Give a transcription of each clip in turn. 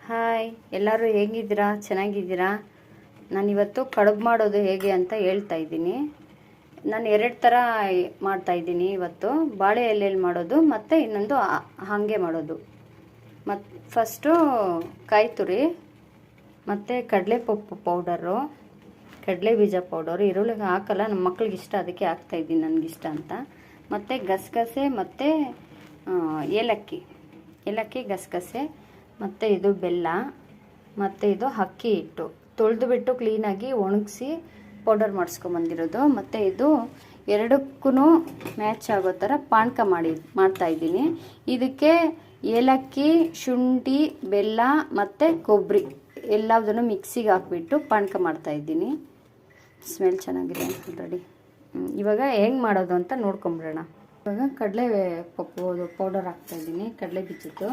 Hi, ಎಲ್ಲರೂ ಹೇಗಿದ್ದೀರಾ? ಚೆನ್ನಾಗಿದ್ದೀರಾ? ನಾನಿವತ್ತು ಕಡುಬು ಮಾಡೋದು ಹೇಗೆ ಅಂತ ಹೇಳ್ತಾ ಇದ್ದೀನಿ. ನಾನು 2 ಥರ ಮಾಡ್ತಾಯಿದ್ದೀನಿ ಇವತ್ತು. ಬಾಳೆ ಎಲೆಯಲ್ಲಿ ಮಾಡೋದು ಮತ್ತು ಇನ್ನೊಂದು ಹಾಗೆ ಮಾಡೋದು. ಫಸ್ಟು ಕಾಯಿ ತುರಿ ಮತ್ತು ಕಡಲೆಪಪ್ಪು ಪೌಡರು, ಕಡಲೆ ಬೀಜ ಪೌಡರು. ಈರುಳ್ಳಿಗೆ ಹಾಕಲ್ಲ, ನಮ್ಮ ಮಕ್ಳಿಗೆ ಇಷ್ಟ, ಅದಕ್ಕೆ ಹಾಕ್ತಾಯಿದ್ದೀನಿ, ನನಗಿಷ್ಟ ಅಂತ. ಮತ್ತು ಗಸಗಸೆ ಮತ್ತು ಏಲಕ್ಕಿ ಗಸಗಸೆ, ಮತ್ತು ಇದು ಬೆಲ್ಲ, ಮತ್ತು ಇದು ಅಕ್ಕಿ ಹಿಟ್ಟು ತೊಳೆದುಬಿಟ್ಟು ಕ್ಲೀನಾಗಿ ಒಣಗಿಸಿ ಪೌಡರ್ ಮಾಡಿಸ್ಕೊಂಬಂದಿರೋದು. ಮತ್ತು ಇದು ಎರಡಕ್ಕೂ ಮ್ಯಾಚ್ ಆಗೋ ಥರ ಪಾನಕ ಮಾಡ್ತಾಯಿದ್ದೀನಿ. ಇದಕ್ಕೆ ಏಲಕ್ಕಿ, ಶುಂಠಿ, ಬೆಲ್ಲ ಮತ್ತು ಕೊಬ್ಬರಿ ಎಲ್ಲದನ್ನು ಮಿಕ್ಸಿಗೆ ಹಾಕ್ಬಿಟ್ಟು ಪಾನಕ ಮಾಡ್ತಾಯಿದ್ದೀನಿ. ಸ್ಮೆಲ್ ಚೆನ್ನಾಗಿದೆ ಆಲ್ರೆಡಿ. ಇವಾಗ ಹೆಂಗೆ ಮಾಡೋದು ಅಂತ ನೋಡ್ಕೊಂಬಿಡೋಣ. ಇವಾಗ ಕಡಲೆ ಪಪ್ಪು ಪೌಡರ್ ಹಾಕ್ತಾಯಿದ್ದೀನಿ, ಕಡಲೆ ಬೀಜದ್ದು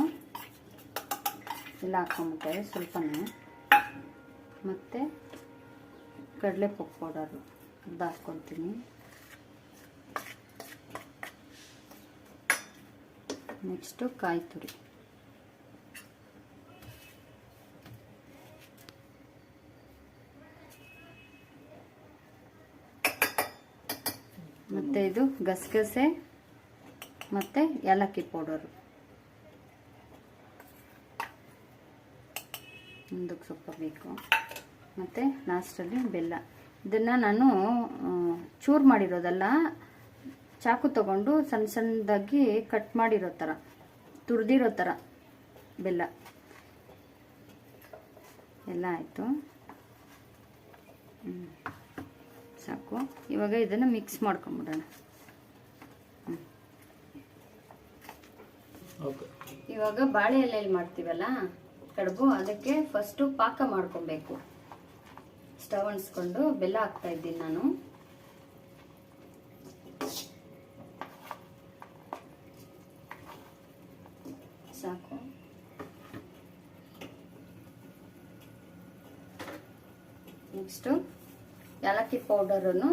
ಎಲ್ಲ ಹಾಕ್ಕೊಂಬಿಟ್ಟೆ ಸ್ವಲ್ಪನೇ. ಮತ್ತು ಕಡಲೆಪಪ್ಪು ಪೌಡರು ಅದು ಹಾಕ್ಕೊತೀನಿ. ನೆಕ್ಸ್ಟು ಕಾಯಿ ತುರಿ, ಮತ್ತು ಇದು ಗಸಗಸೆ ಮತ್ತು ಏಲಕ್ಕಿ ಪೌಡರು, ಮುಂದಕ್ಕೆ ಸ್ವಲ್ಪ ಬೇಕು. ಮತ್ತು ಲಾಸ್ಟಲ್ಲಿ ಬೆಲ್ಲ. ಇದನ್ನು ನಾನು ಚೂರು ಮಾಡಿರೋದಲ್ಲ, ಚಾಕು ತಗೊಂಡು ಸಣ್ಣ ಸಣ್ಣದಾಗಿ ಕಟ್ ಮಾಡಿರೋ ಥರ, ತುರಿದಿರೋ ಥರ ಬೆಲ್ಲ ಎಲ್ಲ ಆಯಿತು. ಸಾಕು. ಇವಾಗ ಇದನ್ನು ಮಿಕ್ಸ್ ಮಾಡ್ಕೊಂಬಿಡೋಣ. ಇವಾಗ ಬಾಳೆ ಎಲೆಯಲ್ಲಿ ಮಾಡ್ತೀವಲ್ಲ ಕಡುಬು, ಅದಕ್ಕೆ ಫಸ್ಟು ಪಾಕ ಮಾಡ್ಕೊಬೇಕು. ಸ್ಟವ್ ಅನ್ಸ್ಕೊಂಡು ಬೆಲ್ಲ ಹಾಕ್ತಾ ಇದ್ದೀನಿ ನಾನು. ಸಾಕು. ನೆಕ್ಸ್ಟು ಏಲಕ್ಕಿ ಪೌಡರನ್ನು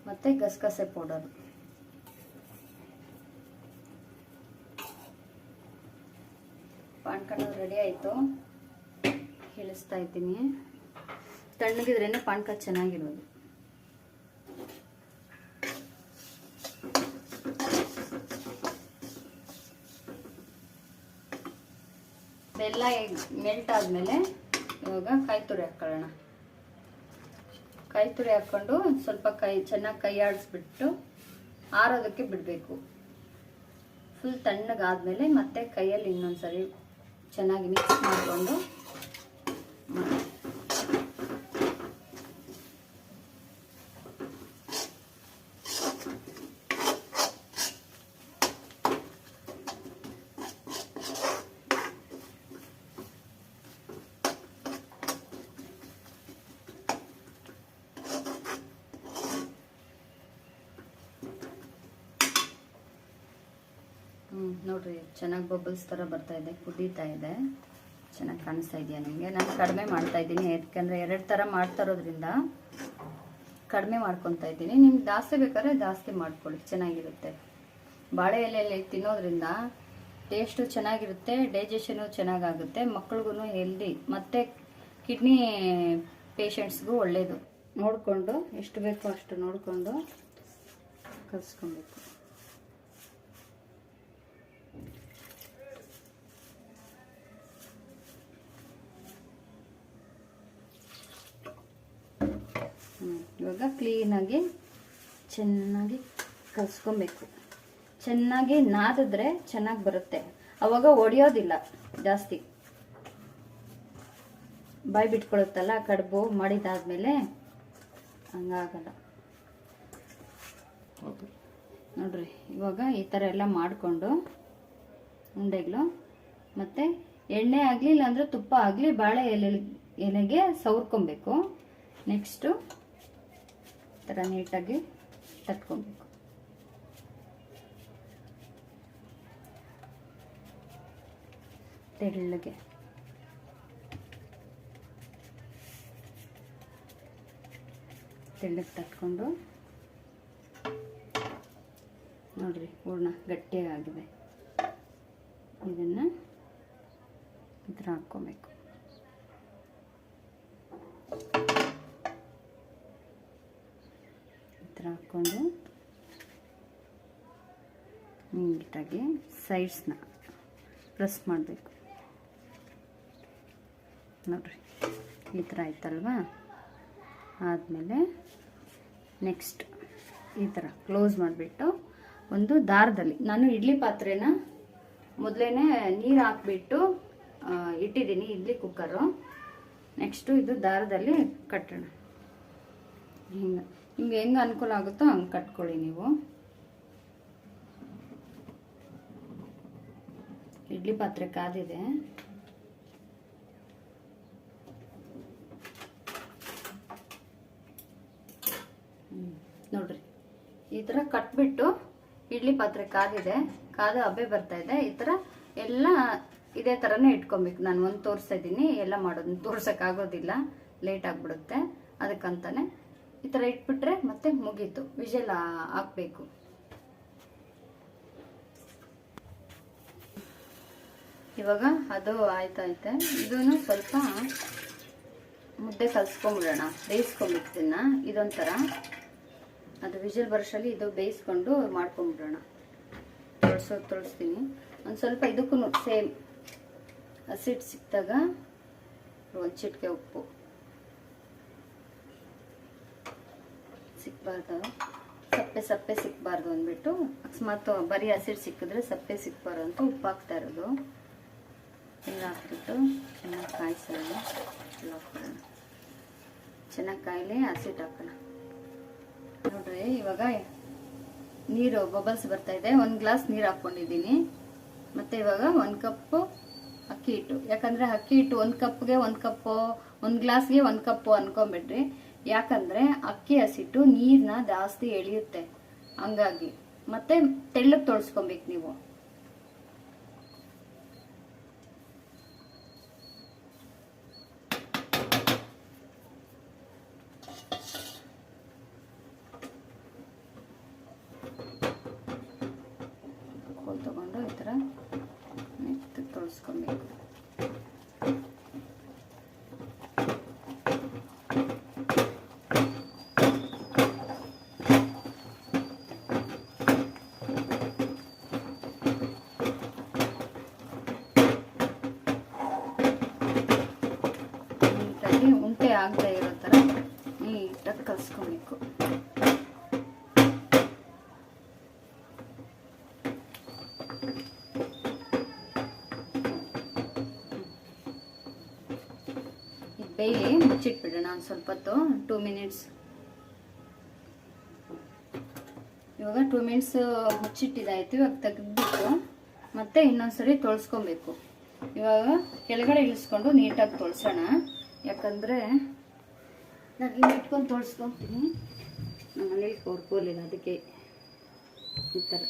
ಮತ್ತು ಗಸಗಸೆ ಪೌಡರು. ಪಾನಕ ರೆಡಿ ಆಯಿತು, ಇಳಿಸ್ತಾ ಇದ್ದೀನಿ. ತಣ್ಣಗಿದ್ರೇ ಪಾನಕ ಚೆನ್ನಾಗಿರೋದು. ಬೆಲ್ಲ ಮೆಲ್ಟ್ ಆದಮೇಲೆ ಇವಾಗ ಕಾಯಿ ತುರಿ ಹಾಕ್ಕೊಳ್ಳೋಣ. ಕಾಯಿ ತುರಿ ಹಾಕ್ಕೊಂಡು ಸ್ವಲ್ಪ ಚೆನ್ನಾಗಿ ಕೈ ಆಡಿಸ್ಬಿಟ್ಟು ಆರೋದಕ್ಕೆ ಬಿಡಬೇಕು. ಫುಲ್ ತಣ್ಣಗಾದ್ಮೇಲೆ ಮತ್ತೆ ಕೈಯಲ್ಲಿ ಇನ್ನೊಂದ್ಸರಿ ಚೆನ್ನಾಗಿ ಮಿಕ್ಸ್ ಮಾಡಿಕೊಂಡು ನೋಡ್ರಿ, ಚೆನ್ನಾಗಿ ಬಬಲ್ಸ್ ಥರ ಬರ್ತಾ ಇದೆ, ಕುದೀತಾ ಇದೆ, ಚೆನ್ನಾಗಿ ಕಾಣಿಸ್ತಾ ಇದೆಯಾ ನಿಮಗೆ? ನಾನು ಕಡಿಮೆ ಮಾಡ್ತಾ ಇದ್ದೀನಿ, ಯಾಕಂದರೆ 2 ಥರ ಮಾಡ್ತಾ ಇರೋದ್ರಿಂದ ಕಡಿಮೆ ಮಾಡ್ಕೊತಾ ಇದ್ದೀನಿ. ನಿಮ್ಗೆ ಜಾಸ್ತಿ ಬೇಕಾದ್ರೆ ಜಾಸ್ತಿ ಮಾಡ್ಕೊಳ್ಳಿ, ಚೆನ್ನಾಗಿರುತ್ತೆ. ಬಾಳೆ ಎಲೆಯಲ್ಲಿ ತಿನ್ನೋದ್ರಿಂದ ಟೇಸ್ಟು ಚೆನ್ನಾಗಿರುತ್ತೆ, ಡೈಜೆಷನು ಚೆನ್ನಾಗಾಗುತ್ತೆ, ಮಕ್ಳಿಗೂ ಹೆಲ್ದಿ, ಮತ್ತು ಕಿಡ್ನಿ ಪೇಷಂಟ್ಸ್ಗೂ ಒಳ್ಳೆಯದು. ನೋಡಿಕೊಂಡು ಎಷ್ಟು ಬೇಕೋ ಅಷ್ಟು ನೋಡಿಕೊಂಡು ಕಲಿಸ್ಕೊಬೇಕು. ಇವಾಗ ಕ್ಲೀನಾಗಿ ಚೆನ್ನಾಗಿ ಕಲಿಸ್ಕೊಬೇಕು. ಚೆನ್ನಾಗಿ ನಾದಿದ್ರೆ ಚೆನ್ನಾಗಿ ಬರುತ್ತೆ, ಅವಾಗ ಒಡೆಯೋದಿಲ್ಲ ಜಾಸ್ತಿ. ಬಾಯಿ ಬಿಟ್ಕೊಳುತ್ತಲ್ಲ ಕಡುಬು ಮಾಡಿದಾದ್ಮೇಲೆ, ಹಂಗಾಗಲ್ಲ. ನೋಡ್ರಿ, ಇವಾಗ ಈ ಥರ ಎಲ್ಲ ಮಾಡಿಕೊಂಡು ಉಂಡೆಗಳು, ಮತ್ತು ಎಣ್ಣೆ ಆಗಲಿ ಇಲ್ಲಾಂದರೆ ತುಪ್ಪ ಆಗಲಿ ಬಾಳೆ ಎಲೆಗೆ ಸವರ್ಕೊಬೇಕು. ನೆಕ್ಸ್ಟು ಈ ಥರ ನೀಟಾಗಿ ತಟ್ಕೊಬೇಕು. ತೆಳ್ಳಗೆ ತಟ್ಕೊಂಡು, ನೋಡ್ರಿ ಹೂರ್ಣ ಗಟ್ಟಿಯಾಗಿದೆ. ಇದನ್ನು ಈ ಥರ ಹಾಕ್ಕೊಬೇಕು. ಇಟ್ಕೊಂಡು ನೀಟಾಗಿ ಸೈಡ್ಸ್ನ ಪ್ರೆಸ್ ಮಾಡಬೇಕು. ನೋಡಿರಿ ಈ ಥರ ಆಯ್ತಲ್ವಾ. ಆದಮೇಲೆ ನೆಕ್ಸ್ಟ್ ಈ ಥರ ಕ್ಲೋಸ್ ಮಾಡಿಬಿಟ್ಟು ಒಂದು ದಾರದಲ್ಲಿ, ನಾನು ಇಡ್ಲಿ ಪಾತ್ರೆನ ಮೊದಲೇ ನೀರು ಹಾಕ್ಬಿಟ್ಟು ಇಟ್ಟಿದ್ದೀನಿ, ಇಡ್ಲಿ ಕುಕ್ಕರು. ನೆಕ್ಸ್ಟು ಇದು ದಾರದಲ್ಲಿ ಕಟ್ಟೋಣ. ಹಿಂಗೆ ನಿಮ್ಗೆ ಹೆಂಗೆ ಅನುಕೂಲ ಆಗುತ್ತೋ ಹಂಗೆ ಕಟ್ಕೊಳ್ಳಿ ನೀವು. ಇಡ್ಲಿ ಪಾತ್ರೆ ಕಾದಿದೆ. ನೋಡ್ರಿ ಈ ಥರ ಕಟ್ಬಿಟ್ಟು, ಇಡ್ಲಿ ಪಾತ್ರೆ ಕಾದಿದೆ, ಕಾದ ಹಬೆ ಬರ್ತಾ ಇದೆ. ಈ ಥರ ಎಲ್ಲ ಇದೇ ಥರನೇ ಇಟ್ಕೊಬೇಕು. ನಾನು ಒಂದು ತೋರಿಸ್ತಾ ಇದ್ದೀನಿ, ಎಲ್ಲ ಮಾಡೋದನ್ನ ತೋರ್ಸೋಕ್ಕಾಗೋದಿಲ್ಲ, ಲೇಟ್ ಆಗಿಬಿಡುತ್ತೆ. ಅದಕ್ಕಂತಾನೆ ಈ ಥರ ಇಟ್ಬಿಟ್ರೆ ಮತ್ತೆ ಮುಗೀತು, ವಿಷಲ್ ಹಾಕಬೇಕು. ಇವಾಗ ಅದು ಆಯ್ತೈತೆ. ಇದನ್ನು ಸ್ವಲ್ಪ ಮುದ್ದೆ ಕಲಿಸ್ಕೊಂಬಿಡೋಣ, ಬೇಯಿಸ್ಕೊಂಬಿಡ್ತೀನ. ಇದೊಂಥರ ಅದು ವಿಷಲ್ ಬರೋಷ್ಟರಲ್ಲಿ ಇದು ಬೇಯಿಸ್ಕೊಂಡು ಮಾಡ್ಕೊಂಬಿಡೋಣ. ತೊಳಸ್ತೀನಿ. ಒಂದು ಸ್ವಲ್ಪ ಇದಕ್ಕೂ ಸೇಮ್ ಹಸಿಟ್ಟು ಸಿಕ್ಕಿದಾಗ ಒಂದು ಚಿಟಿಕೆ ಉಪ್ಪು ಸಿಕ್ಕಬಾರ್ದು, ಸಪ್ಪೆ ಸಿಕ್ಕಬಾರ್ದು ಅಂದ್ಬಿಟ್ಟು, ಅಕಸ್ಮಾತ್ ಬರೀ ಹಸಿಟ್ಟು ಸಿಕ್ಕಿದ್ರೆ ಸಪ್ಪೆ ಸಿಕ್ಕಬಾರ್ದು ಅಂತ ಉಪ್ಪು ಹಾಕ್ತಾ ಇರೋದು. ಎಲ್ಲ ಹಾಕ್ಬಿಟ್ಟು ಚೆನ್ನಾಗಿ ಕಾಯಿಸೋಣ. ಹಾಕೋಣ, ಚೆನ್ನಾಗಿ ಕಾಯಿಲೆ ಹಸಿಟ್ಟು ಹಾಕೋಣ. ನೋಡ್ರಿ ಇವಾಗ ನೀರು ಬಬಲ್ಸ್ ಬರ್ತಾ ಇದೆ. 1 ಗ್ಲಾಸ್ ನೀರು ಹಾಕ್ಕೊಂಡಿದ್ದೀನಿ. ಮತ್ತು ಇವಾಗ 1 ಕಪ್ಪು ಅಕ್ಕಿ ಹಿಟ್ಟು. ಯಾಕಂದರೆ ಅಕ್ಕಿ ಹಿಟ್ಟು 1 ಕಪ್ಗೆ 1 ಕಪ್ಪು, 1 ಗ್ಲಾಸ್ಗೆ 1 ಕಪ್ಪು ಅನ್ಕೊಂಬಿಡ್ರಿ. ಯಾಕಂದರೆ ಅಕ್ಕಿ ಹಸಿಟ್ಟು ನೀರನ್ನ ಜಾಸ್ತಿ ಎಳೆಯುತ್ತೆ, ಹಂಗಾಗಿ. ಮತ್ತು ತೆಳ್ಳಗೆ ತೊಳ್ಸ್ಕೊಬೇಕು ನೀವು. ತಗೊಂಡು ಈ ಥರ ಮೆತ್ತಗೆ ತೊಳ್ಸ್ಕೊಬೇಕು. ನೀಟಾಗಿ ಉಂಟೆ ಆಗದೆ ಇರೋ ಥರ ನೀಟಾಗಿ ಕಲಿಸ್ಕೊಬೇಕು. ಬೇಯಿ ಮುಚ್ಚಿಟ್ಬಿಡೋಣ ಒಂದು ಸ್ವಲ್ಪ ಹೊತ್ತು, 2 ಮಿನಿಟ್ಸ್. ಇವಾಗ 2 ಮಿನಿಟ್ಸ್ ಮುಚ್ಚಿಟ್ಟಿದ್ದಾಯ್ತು. ಇವಾಗ ತೆಗೆದ್ಬಿಟ್ಟು ಮತ್ತೆ ಇನ್ನೊಂದ್ಸರಿ ತೊಳ್ಸ್ಕೊಬೇಕು. ಇವಾಗ ಕೆಳಗಡೆ ಇಳಿಸ್ಕೊಂಡು ನೀಟಾಗಿ ತೊಳ್ಸೋಣ. ಯಾಕಂದರೆ ನಾನು ಇಲ್ಲಿ ಇಟ್ಕೊಂಡು ತೊಳ್ಸ್ಕೊತೀನಿ, ನಮ್ಮ ಮನೇಲಿ ಕೊರ್ಕೋಲಿಲ್ಲ, ಅದಕ್ಕೆ ಈ ಥರ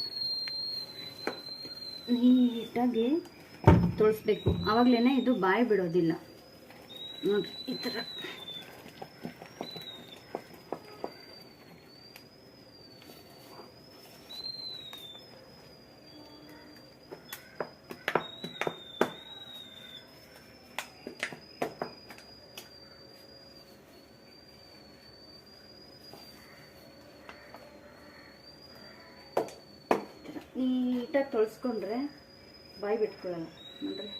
ನೀಟಾಗಿ ತೊಳ್ಸ್ಬೇಕು. ಆವಾಗಲೇ ಇದು ಬಾಯಿ ಬಿಡೋದಿಲ್ಲ. ನೋಡ್ರಿ ಈ ಥರ ನೀಟಾಗಿ ತೊಳ್ಸ್ಕೊಂಡ್ರೆ ಬಾಯಿ ಬಿಟ್ಕೊಳ್ಳಲ್ಲ. ನೋಡ್ರಿ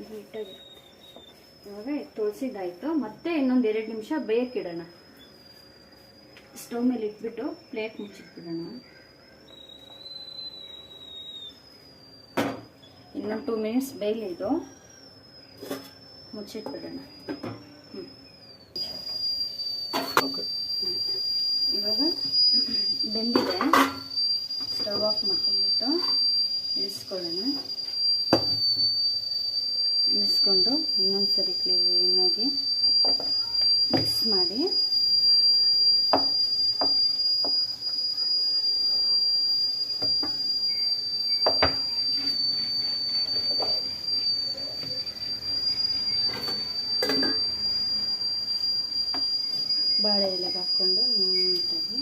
ನೀಟಾಗಿ. ಇವಾಗ ತೊಳ್ಸಿದ್ದಾಯ್ತು. ಮತ್ತೆ ಇನ್ನೊಂದು 2 ನಿಮಿಷ ಬೇಯಕ್ಕಿಡೋಣ. ಸ್ಟವ್ ಮೇಲೆ ಇಟ್ಬಿಟ್ಟು ಪ್ಲೇಟ್ ಮುಚ್ಚಿಟ್ಬಿಡೋಣ. ಇನ್ನೊಂದು 2 ಮಿನಿಟ್ಸ್ ಬೇಯಲಿ, ಇದು ಮುಚ್ಚಿಟ್ಬಿಡೋಣ. ಇವಾಗ ಬೆಂದಿದೆ. ಸ್ಟವ್ ಆಫ್ ಮಾಡ್ಕೊಂಡ್ಬಿಟ್ಟು ಇಳಿಸ್ಕೊಳ್ಳೋಣ. ಇಳಿಸ್ಕೊಂಡು ಇನ್ನೊಂದು ಸರಿ ಕ್ಲೀನಾಗಿ ಮಿಕ್ಸ್ ಮಾಡಿ ಬಾಳೆ ಎಲೆ ಹಾಕ್ಕೊಂಡು ನೀಟಾಗಿ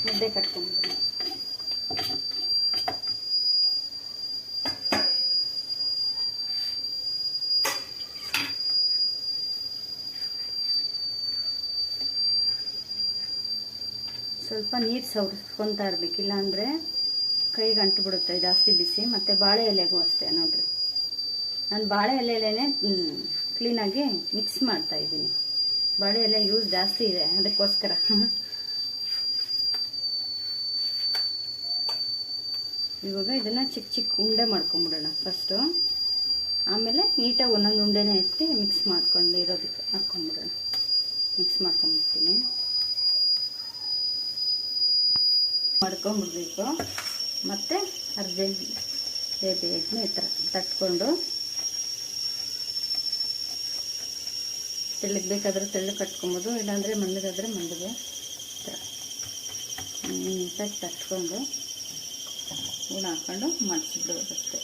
ಮುದ್ದೆ ಕಟ್ಕೊಂಡು ಸ್ವಲ್ಪ ನೀರು ಸವರಿಸ್ಕೊತಾ ಇರಬೇಕು, ಇಲ್ಲಾಂದರೆ ಕೈಗೆ ಅಂಟು ಬಿಡುತ್ತೆ ಜಾಸ್ತಿ ಬಿಸಿ. ಮತ್ತು ಬಾಳೆ ಎಲೆಗೂ ಅಷ್ಟೇ ನೋಡಿರಿ, ನಾನು ಬಾಳೆ ಎಲೆನೇ ಕ್ಲೀನಾಗಿ ಮಿಕ್ಸ್ ಮಾಡ್ತಾಯಿದ್ದೀನಿ. ಬಾಳೆ ಎಲೆ ಯೂಸ್ ಜಾಸ್ತಿ ಇದೆ ಅದಕ್ಕೋಸ್ಕರ. ಇವಾಗ ಇದನ್ನು ಚಿಕ್ಕ ಚಿಕ್ಕ ಉಂಡೆ ಮಾಡ್ಕೊಂಬಿಡೋಣ ಫಸ್ಟು, ಆಮೇಲೆ ನೀಟಾಗಿ ಒಂದೊಂದು ಉಂಡೆನೇ ಎತ್ತಿ ಮಿಕ್ಸ್ ಮಾಡ್ಕೊಂಡು ಇರೋದಕ್ಕೆ ಹಾಕ್ಕೊಂಬಿಡೋಣ. ಮಿಕ್ಸ್ ಮಾಡ್ಕೊಂಬಿಡ್ತೀನಿ, ಮಾಡ್ಕೊಂಬಿಡ್ಬೇಕು. ಮತ್ತು ಅರ್ಜೆಂಟ್ ಬೇಗನೆ ಈ ಥರ ತಟ್ಕೊಂಡು ತೆಳ್ಳಗೆ ಬೇಕಾದರೆ ತೆಳ್ಳಗೆ ಕಟ್ಕೊಬೋದು, ಇಲ್ಲಾಂದರೆ ಮಂದಗಾದರೆ ಮಂದಗೆ ಈ ಥರ ನೀಟಾಗಿ ತಟ್ಕೊಂಡು ಹೂರ್ಣ ಹಾಕ್ಕೊಂಡು ಮಾಡಿಸ್ಬಿಡೋದು ಅಷ್ಟೇ.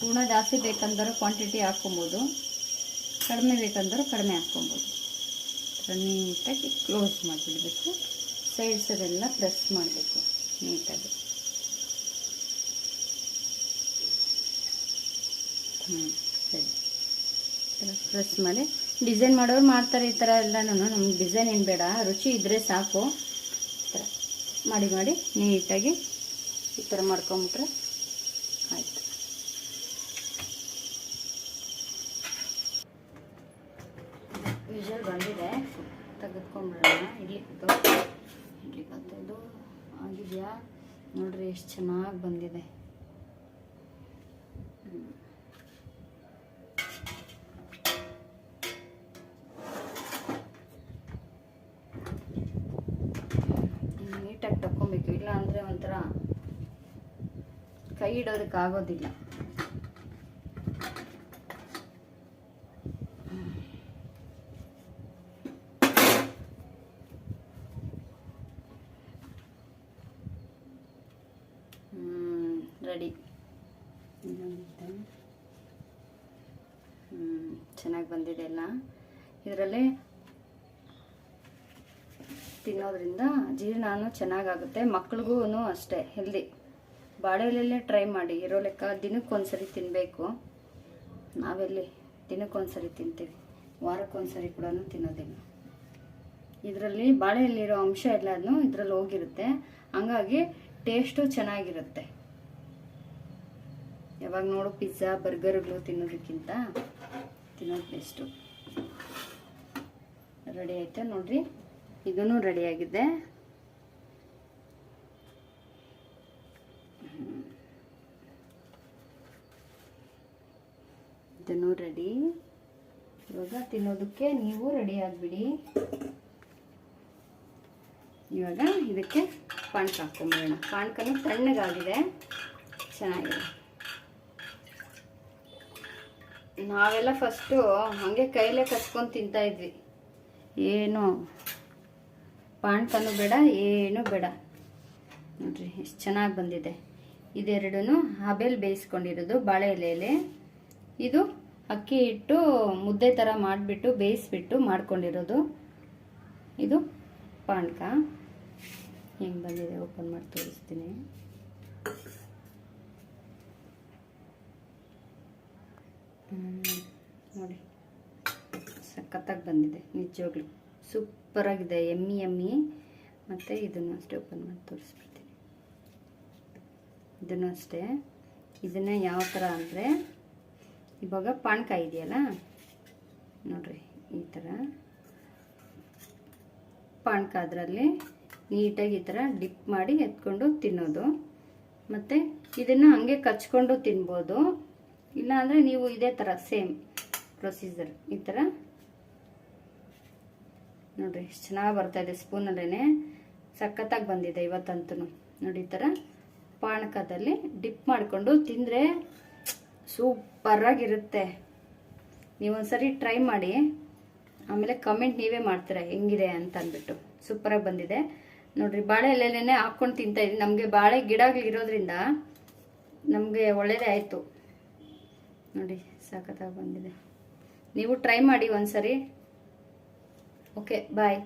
ಹೂರ್ಣ ಜಾಸ್ತಿ ಬೇಕಂದ್ರೆ ಕ್ವಾಂಟಿಟಿ ಹಾಕ್ಕೊಬೋದು, ಕಡಿಮೆ ಬೇಕಂದ್ರೆ ಕಡಿಮೆ ಹಾಕ್ಕೊಬೋದು. ನೀಟಾಗಿ ಕ್ಲೋಸ್ ಮಾಡಿಬಿಡಬೇಕು, ಸೈಡ್ಸ್ ಅದೆಲ್ಲ ಪ್ರೆಸ್ ಮಾಡಬೇಕು ನೀಟಾಗಿ. ಸರಿ, ಪ್ರೆಸ್ ಮಾಡಿ ಡಿಸೈನ್ ಮಾಡೋರು ಮಾಡ್ತಾರೆ ಈ ಥರ ಎಲ್ಲನೂ. ನಮ್ಗೆ ಡಿಸೈನ್ ಏನು ಬೇಡ, ರುಚಿ ಇದ್ದರೆ ಸಾಕು. ಈ ಥರ ಮಾಡಿ ಮಾಡಿ ನೀಟಾಗಿ ಈ ಥರ ಮಾಡ್ಕೊಂಬಿಟ್ರೆ ಆಯಿತು. ವಿಷಲ್ ಬಂದಿದೆ, ತೆಗೆದುಕೊಂಡ್ಬಿಡೋಣ. ಇಡ್ಲಿ ಇದು ಆಗಿದೆಯಾ ನೋಡ್ರಿ, ಎಷ್ಟು ಚೆನ್ನಾಗಿ ಬಂದಿದೆ. ನೀಟಾಗಿ ತಕ್ಕೊಬೇಕು, ಇಲ್ಲ ಅಂದರೆ ಒಂಥರ ಕೈ ಇಡೋದಕ್ಕೆ ಆಗೋದಿಲ್ಲ. ರೆಡಿ. ಚೆನ್ನಾಗಿ ಬಂದಿದೆ ಎಲ್ಲ. ಇದರಲ್ಲಿ ತಿನ್ನೋದ್ರಿಂದ ಜೀರ್ಣನೂ ಚೆನ್ನಾಗಾಗುತ್ತೆ, ಮಕ್ಳಿಗೂ ಅಷ್ಟೇ ಹೆಲ್ದಿ. ಬಾಳೆ ಎಲೆಯಲ್ಲೇ ಟ್ರೈ ಮಾಡಿ, ಇರೋ ಲೆಕ್ಕ ದಿನಕ್ಕೊಂದ್ಸರಿ ತಿನ್ನಬೇಕು. ನಾವೆಲ್ಲಿ ದಿನಕ್ಕೊಂದ್ಸರಿ ತಿಂತೀವಿ, ವಾರಕ್ಕೊಂದ್ಸರಿ ಕೂಡ ತಿನ್ನೋದಿಲ್ಲ. ಇದರಲ್ಲಿ ಬಾಳೆಯಲ್ಲಿರೋ ಅಂಶ ಎಲ್ಲನೂ ಇದರಲ್ಲಿ ಹೋಗಿರುತ್ತೆ, ಹಂಗಾಗಿ ಟೇಸ್ಟು ಚೆನ್ನಾಗಿರುತ್ತೆ. ಯಾವಾಗ ನೋಡು ಪಿಜ್ಜಾ ಬರ್ಗರ್ಗಳು ತಿನ್ನೋದಕ್ಕಿಂತ ತಿನ್ನೋದು ಬೆಸ್ಟು. ರೆಡಿ ಆಯ್ತು ನೋಡ್ರಿ, ಇದೂ ರೆಡಿಯಾಗಿದೆ. ಇದನ್ನು ರೆಡಿ. ಇವಾಗ ತಿನ್ನೋದಕ್ಕೆ ನೀವು ರೆಡಿ ಆಗಿಬಿಡಿ. ಇವಾಗ ಇದಕ್ಕೆ ಪಾನಕ ಹಾಕ್ಕೊಂಬಿಡೋಣ. ಪಾನಕನೂ ತಣ್ಣಗಾಗಿದೆ, ಚೆನ್ನಾಗಿದೆ. ನಾವೆಲ್ಲ ಫಸ್ಟು ಹಾಗೆ ಕೈಲೇ ಕಚ್ಕೊಂಡು ತಿಂತಾಯಿದ್ವಿ, ಏನು ಪಾನಕನೂ ಬೇಡ ಏನೂ ಬೇಡ. ನೋಡ್ರಿ ಎಷ್ಟು ಚೆನ್ನಾಗಿ ಬಂದಿದೆ. ಇದೆರಡೂ ಹಬೆಲ್ ಬೇಯಿಸ್ಕೊಂಡಿರೋದು ಬಾಳೆ ಎಲೆಯಲ್ಲಿ. ಇದು ಅಕ್ಕಿ ಹಿಟ್ಟು ಮುದ್ದೆ ಥರ ಮಾಡಿಬಿಟ್ಟು ಬೇಯಿಸ್ಬಿಟ್ಟು ಮಾಡ್ಕೊಂಡಿರೋದು. ಇದು ಪಾನಕ ಹೆಂಗೆ ಬಂದಿದೆ ಓಪನ್ ಮಾಡಿ ತೋರಿಸ್ತೀನಿ. ನೋಡಿ ಸಖತ್ತಾಗಿ ಬಂದಿದೆ, ನಿಜವಾಗ್ಲೂ ಸೂಪರಾಗಿದೆ, ಎಮ್ಮಿ. ಮತ್ತು ಇದನ್ನು ಅಷ್ಟೇ ಓಪನ್ ಮಾಡಿ ತೋರಿಸ್ಬಿಡ್ತೀನಿ. ಇದನ್ನು ಅಷ್ಟೇ. ಇದನ್ನು ಯಾವ ಥರ ಅಂದರೆ, ಇವಾಗ ಪಾನಕ ಇದೆಯಲ್ಲ ನೋಡ್ರಿ, ಈ ಥರ ಪಾನಕ ಅದರಲ್ಲಿ ನೀಟಾಗಿ ಈ ಥರ ಡಿಪ್ ಮಾಡಿ ಎತ್ಕೊಂಡು ತಿನ್ನೋದು. ಮತ್ತು ಇದನ್ನು ಹಾಗೆ ಕಚ್ಕೊಂಡು ತಿನ್ಬೋದು, ಇಲ್ಲಾಂದರೆ ನೀವು ಇದೇ ಥರ ಸೇಮ್ ಪ್ರೊಸೀಜರ್ ಈ ಥರ ನೋಡ್ರಿ ಎಷ್ಟು ಚೆನ್ನಾಗಿ ಬರ್ತಾಯಿದೆ. ಸ್ಪೂನಲ್ಲೇ ಸಖತ್ತಾಗಿ ಬಂದಿದೆ ಇವತ್ತಂತೂ. ನೋಡಿ ಈ ಥರ ಪಾನಕದಲ್ಲಿ ಡಿಪ್ ಮಾಡಿಕೊಂಡು ತಿಂದರೆ ಸೂಪರಾಗಿರುತ್ತೆ. ನೀವೊಂದ್ಸರಿ ಟ್ರೈ ಮಾಡಿ, ಆಮೇಲೆ ಕಮೆಂಟ್ ನೀವೇ ಮಾಡ್ತೀರಾ ಹೆಂಗಿದೆ ಅಂತ ಅಂದ್ಬಿಟ್ಟು. ಸೂಪರಾಗಿ ಬಂದಿದೆ ನೋಡ್ರಿ. ಬಾಳೆ ಎಲೆನೇ ಹಾಕ್ಕೊಂಡು ತಿಂತಾಯಿದ್ದೀನಿ. ನಮಗೆ ಬಾಳೆ ಗಿಡಗಳಿರೋದ್ರಿಂದ ನಮಗೆ ಒಳ್ಳೆಯದೇ ಆಯಿತು ನೋಡಿ, ಸಖತ್ತಾಗಿ ಬಂದಿದೆ. ನೀವು ಟ್ರೈ ಮಾಡಿ ಒಂದ್ಸರಿ. ಓಕೆ ಬಾಯ್.